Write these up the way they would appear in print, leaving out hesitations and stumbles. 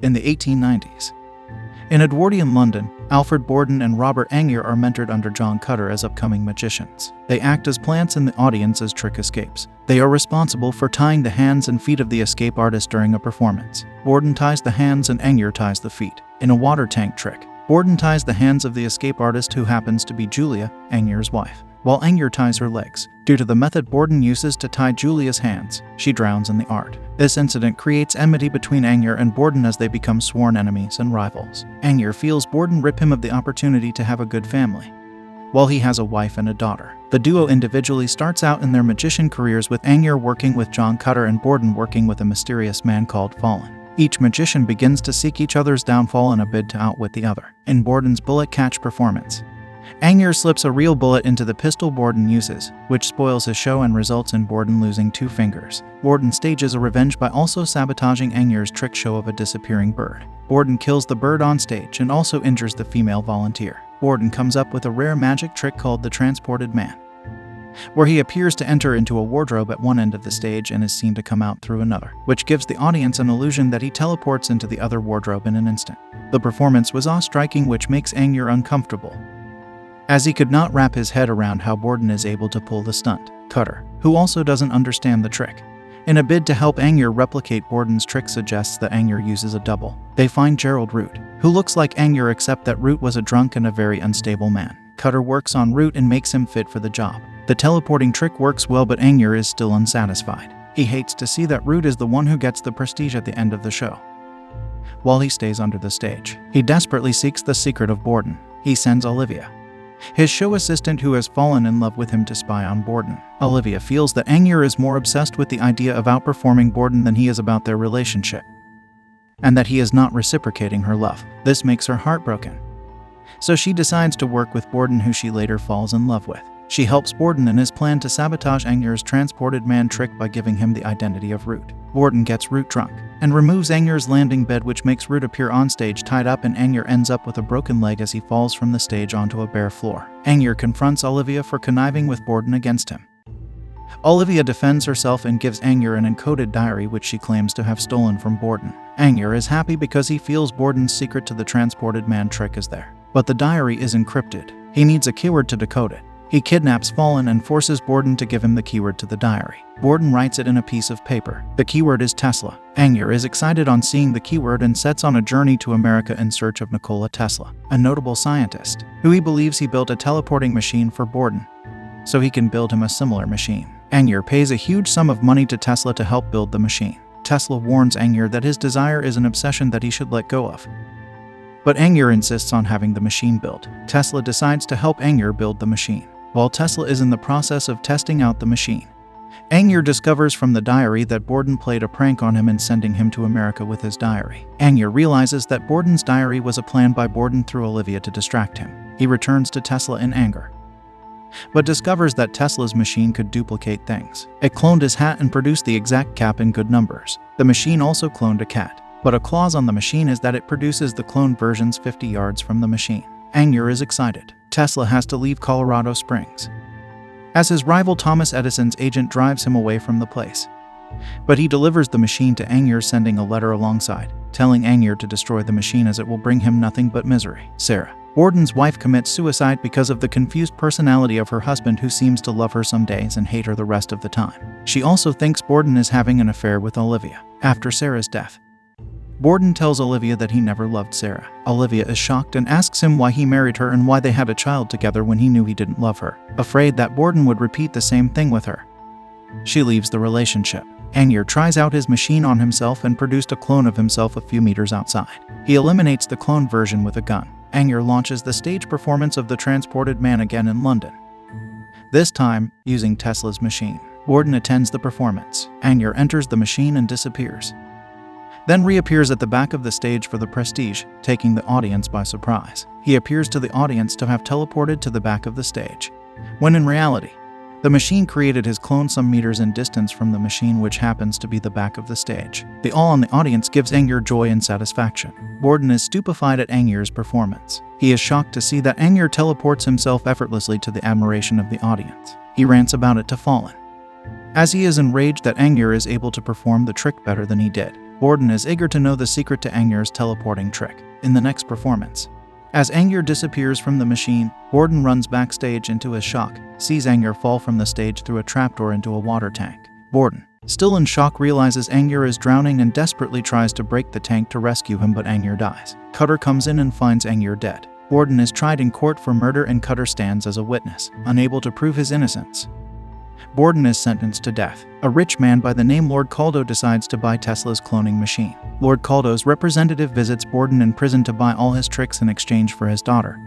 in the 1890s. In Edwardian London, Alfred Borden and Robert Anger are mentored under John Cutter as upcoming magicians. They act as plants in the audience as trick escapes. They are responsible for tying the hands and feet of the escape artist during a performance. Borden ties the hands and Anger ties the feet. In a water tank trick, Borden ties the hands of the escape artist, who happens to be Julia, Anger's wife, while Anger ties her legs. Due to the method Borden uses to tie Julia's hands, she drowns in the art. This incident creates enmity between Anger and Borden as they become sworn enemies and rivals. Anger feels Borden rip him of the opportunity to have a good family, while he has a wife and a daughter. The duo individually starts out in their magician careers, with Anger working with John Cutter and Borden working with a mysterious man called Fallen. Each magician begins to seek each other's downfall in a bid to outwit the other. In Borden's bullet catch performance, Anger slips a real bullet into the pistol Borden uses, which spoils his show and results in Borden losing 2 fingers. Borden stages a revenge by also sabotaging Anger's trick show of a disappearing bird. Borden kills the bird on stage and also injures the female volunteer. Borden comes up with a rare magic trick called the Transported Man, where he appears to enter into a wardrobe at one end of the stage and is seen to come out through another, which gives the audience an illusion that he teleports into the other wardrobe in an instant. The performance was awe-striking, which makes Anger uncomfortable, as he could not wrap his head around how Borden is able to pull the stunt. Cutter, who also doesn't understand the trick, in a bid to help Anger replicate Borden's trick, suggests that Anger uses a double. They find Gerald Root, who looks like Anger except that Root was a drunk and a very unstable man. Cutter works on Root and makes him fit for the job. The teleporting trick works well, but Anger is still unsatisfied. He hates to see that Root is the one who gets the prestige at the end of the show, while he stays under the stage. He desperately seeks the secret of Borden. He sends Olivia, his show assistant, who has fallen in love with him, to spy on Borden. Olivia feels that Anger is more obsessed with the idea of outperforming Borden than he is about their relationship, and that he is not reciprocating her love. This makes her heartbroken, so she decides to work with Borden, who she later falls in love with. She helps Borden in his plan to sabotage Anger's transported man trick by giving him the identity of Root. Borden gets Root drunk and removes Anger's landing bed, which makes Root appear on stage tied up, and Anger ends up with a broken leg as he falls from the stage onto a bare floor. Anger confronts Olivia for conniving with Borden against him. Olivia defends herself and gives Anger an encoded diary, which she claims to have stolen from Borden. Anger is happy because he feels Borden's secret to the transported man trick is there, but the diary is encrypted. He needs a keyword to decode it. He kidnaps Fallen and forces Borden to give him the keyword to the diary. Borden writes it in a piece of paper. The keyword is Tesla. Anger is excited on seeing the keyword and sets on a journey to America in search of Nikola Tesla, a notable scientist, who he believes he built a teleporting machine for Borden, so he can build him a similar machine. Anger pays a huge sum of money to Tesla to help build the machine. Tesla warns Anger that his desire is an obsession that he should let go of, but Anger insists on having the machine built. Tesla decides to help Anger build the machine. While Tesla is in the process of testing out the machine, Anger discovers from the diary that Borden played a prank on him in sending him to America with his diary. Anger realizes that Borden's diary was a plan by Borden through Olivia to distract him. He returns to Tesla in anger, but discovers that Tesla's machine could duplicate things. It cloned his hat and produced the exact cap in good numbers. The machine also cloned a cat, but a clause on the machine is that it produces the cloned versions 50 yards from the machine. Anger is excited. Tesla has to leave Colorado Springs, as his rival Thomas Edison's agent drives him away from the place. But he delivers the machine to Anger, sending a letter alongside, telling Anger to destroy the machine as it will bring him nothing but misery. Sarah, Borden's wife, commits suicide because of the confused personality of her husband, who seems to love her some days and hate her the rest of the time. She also thinks Borden is having an affair with Olivia. After Sarah's death, Borden tells Olivia that he never loved Sarah. Olivia is shocked and asks him why he married her and why they had a child together when he knew he didn't love her. Afraid that Borden would repeat the same thing with her, she leaves the relationship. Anger tries out his machine on himself and produced a clone of himself a few meters outside. He eliminates the clone version with a gun. Anger launches the stage performance of the Transported Man again in London, this time using Tesla's machine. Borden attends the performance. Anger enters the machine and disappears, then reappears at the back of the stage for the prestige, taking the audience by surprise. He appears to the audience to have teleported to the back of the stage, when in reality, the machine created his clone some meters in distance from the machine, which happens to be the back of the stage. The awe on the audience gives Anger joy and satisfaction. Borden is stupefied at Anger's performance. He is shocked to see that Anger teleports himself effortlessly, to the admiration of the audience. He rants about it to Fallen, as he is enraged that Anger is able to perform the trick better than he did. Borden is eager to know the secret to Angier's teleporting trick in the next performance. As Angier disappears from the machine, Borden runs backstage into his shock, sees Angier fall from the stage through a trapdoor into a water tank. Borden, still in shock, realizes Angier is drowning and desperately tries to break the tank to rescue him, but Angier dies. Cutter comes in and finds Angier dead. Borden is tried in court for murder and Cutter stands as a witness, unable to prove his innocence. Borden is sentenced to death. A rich man by the name Lord Caldo decides to buy Tesla's cloning machine. Lord Caldo's representative visits Borden in prison to buy all his tricks in exchange for his daughter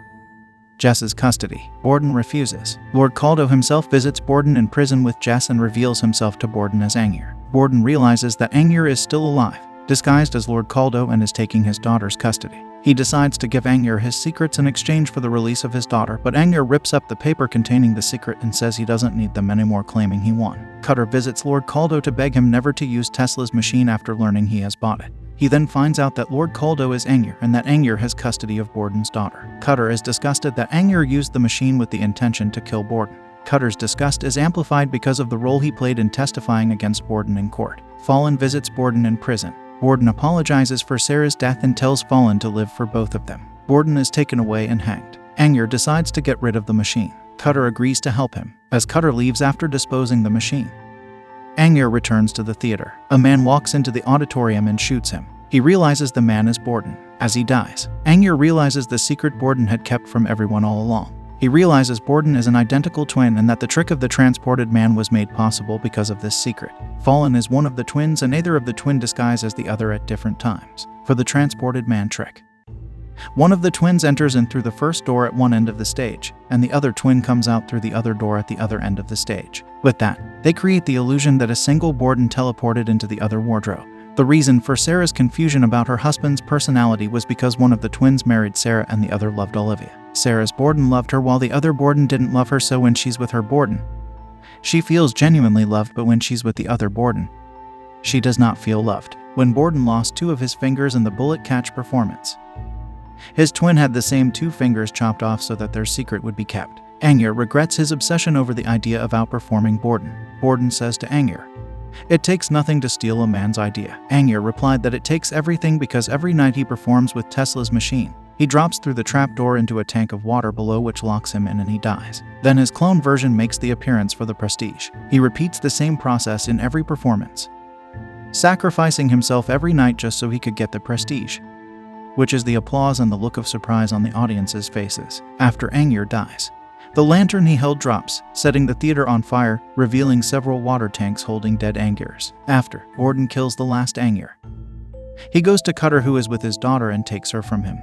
Jess's custody. Borden refuses. Lord Caldo himself visits Borden in prison with Jess and reveals himself to Borden as Angier. Borden realizes that Angier is still alive, disguised as Lord Caldo, and is taking his daughter's custody. He decides to give Angier his secrets in exchange for the release of his daughter, but Angier rips up the paper containing the secret and says he doesn't need them anymore, claiming he won. Cutter visits Lord Caldo to beg him never to use Tesla's machine after learning he has bought it. He then finds out that Lord Caldo is Angier and that Angier has custody of Borden's daughter. Cutter is disgusted that Angier used the machine with the intention to kill Borden. Cutter's disgust is amplified because of the role he played in testifying against Borden in court. Fallen visits Borden in prison. Borden apologizes for Sarah's death and tells Fallen to live for both of them. Borden is taken away and hanged. Angier decides to get rid of the machine. Cutter agrees to help him, as Cutter leaves after disposing the machine. Angier returns to the theater. A man walks into the auditorium and shoots him. He realizes the man is Borden. As he dies, Angier realizes the secret Borden had kept from everyone all along. He realizes Borden is an identical twin and that the trick of the transported man was made possible because of this secret. Fallen is one of the twins, and neither of the twin disguise as the other at different times. For the transported man trick, one of the twins enters in through the first door at one end of the stage, and the other twin comes out through the other door at the other end of the stage. With that, they create the illusion that a single Borden teleported into the other wardrobe. The reason for Sarah's confusion about her husband's personality was because one of the twins married Sarah and the other loved Olivia. Sarah's Borden loved her while the other Borden didn't love her, so when she's with her Borden, she feels genuinely loved, but when she's with the other Borden, she does not feel loved. When Borden lost 2 of his fingers in the bullet catch performance, his twin had the same 2 fingers chopped off so that their secret would be kept. Angier regrets his obsession over the idea of outperforming Borden. Borden says to Angier, "It takes nothing to steal a man's idea." Angier replied that it takes everything, because every night he performs with Tesla's machine, he drops through the trapdoor into a tank of water below, which locks him in and he dies. Then his clone version makes the appearance for the prestige. He repeats the same process in every performance, sacrificing himself every night just so he could get the prestige, which is the applause and the look of surprise on the audience's faces. After Angier dies, the lantern he held drops, setting the theater on fire, revealing several water tanks holding dead Angiers. After Borden kills the last Angier, he goes to Cutter, who is with his daughter, and takes her from him.